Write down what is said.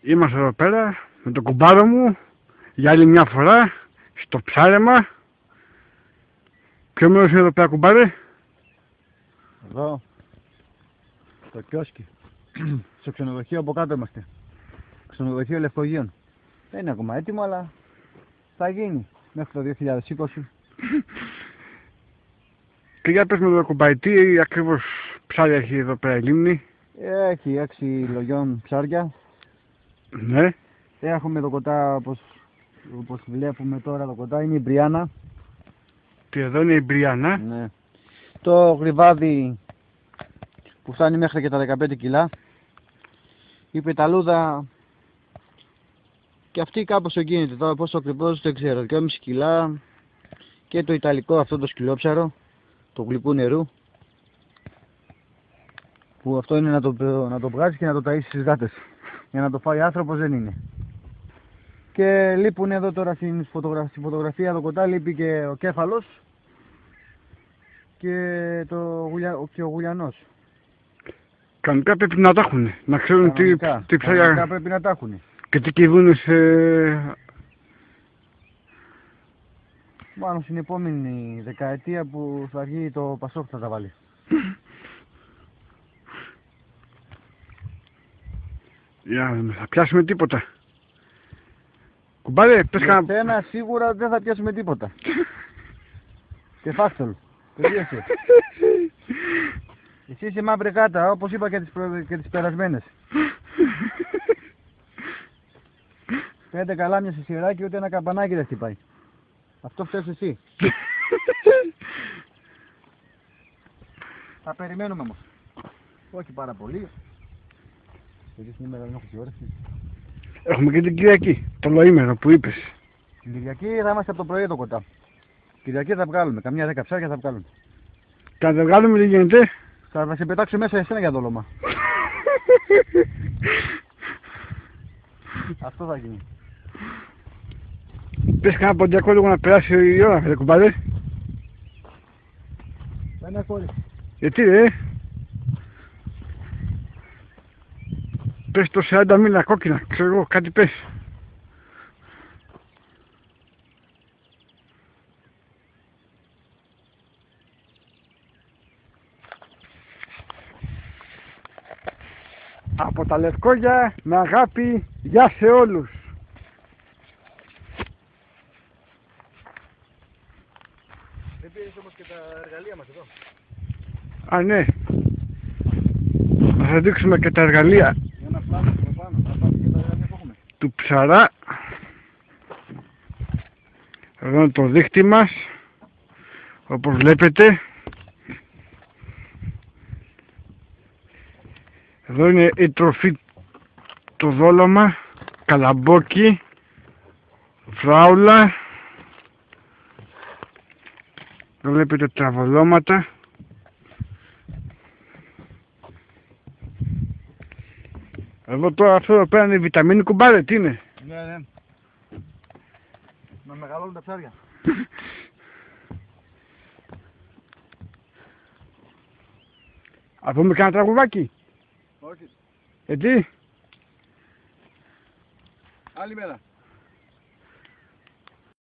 Είμαστε εδώ πέρα με τον κουμπάρο μου για άλλη μια φορά στο ψάρεμα. Ποιο μέρος είναι εδώ πέρα, κουμπάρε? Εδώ, στο κιόσκι, στο ξενοδοχείο από κάτω είμαστε. Ξενοδοχείο Λευκογείων. Δεν είναι ακόμα έτοιμο, αλλά θα γίνει μέχρι το 2020. Και για πες με το κουμπάρι, τι ακριβώς ψάρια έχει εδώ πέρα η λίμνη? Έχει 6 λογιών ψάρια. Ναι. Έχουμε το κοτά, όπως βλέπουμε τώρα, το κοτά είναι η Μπριάννα. Και εδώ είναι η Μπριάννα. Ναι. Το γρυβάδι που φτάνει μέχρι και τα 15 κιλά. Η πεταλούδα και αυτή κάπως εγκίνηται, τώρα πόσο ακριβώς δεν ξέρω, 2,5 κιλά. Και το ιταλικό αυτό το σκυλόψαρο, το γλυκού νερού, που αυτό είναι να το βγάζεις και να το ταΐσεις στις γάτες. Για να το φάει άνθρωπος δεν είναι. Και λείπουν εδώ τώρα στην φωτογραφία το κοτά, λείπει και ο κέφαλος και ο γουλιανός. Κανονικά πρέπει να τα έχουν, να ξέρουν τι ψάρια πρέπει να τα έχουν. και τι κηδούν σε... Μάλλον στην επόμενη δεκαετία που θα βγει το Πασόκ θα τα βάλει. Θα πιάσουμε τίποτα. Κουμπάρε, πες κανένα... Ένα σίγουρα δεν θα πιάσουμε τίποτα. Και φάστολ. Τελείωσε. Εσύ είσαι μαύρη γάτα, όπως είπα και τις περασμένες. 5 καλάμια σε σειράκι, ούτε ένα καμπανάκι δεν χτυπάει. Αυτό φταίς εσύ. Θα περιμένουμε όμως. Όχι πάρα πολύ. Γιατί σήμερα δεν έχω και όρεξη. Έχουμε και την Κυριακή, το λοήμερο που είπες. Την Κυριακή θα είμαστε από το πρωί το κοτά. Κυριακή θα βγάλουμε, καμιά 10 ψάρια θα βγάλουμε. Και αν δεν βγάλουμε τι γίνεται? Θα σε πετάξω μέσα εσένα για δόλωμα. Αυτό θα γίνει. Πες κανένα ποντιακό λίγο να περάσει η ώρα, ρε κουμπάρε. Ένα κόλλη. Γιατί ρε? Πες το 40 μίλια κόκκινα, ξέρω εγώ, κάτι πες. Από τα Λευκόγια, με αγάπη, γεια σε όλους. Δεν πήρες όμως και τα εργαλεία μας εδώ. Α, ναι. Να σας δείξουμε και τα εργαλεία Για να φτάσουμε πάνω, να πάμε και τα εργαλεία που έχουμε. του ψαρά. Εδώ είναι το δίχτυ μας, όπως βλέπετε. Εδώ είναι η τροφή, το δόλωμα, καλαμπόκι, φράουλα. Εδώ βλέπετε τραβολώματα. Εδώ τώρα αυτό εδώ πέρα είναι η βιταμίνη, κουμπάρε, τι είναι? Ναι, ναι. Να μεγαλώνουν τα ψάρια. Α πούμε κανένα τραγουδάκι? Όχι. Γιατί? Άλλη μέρα.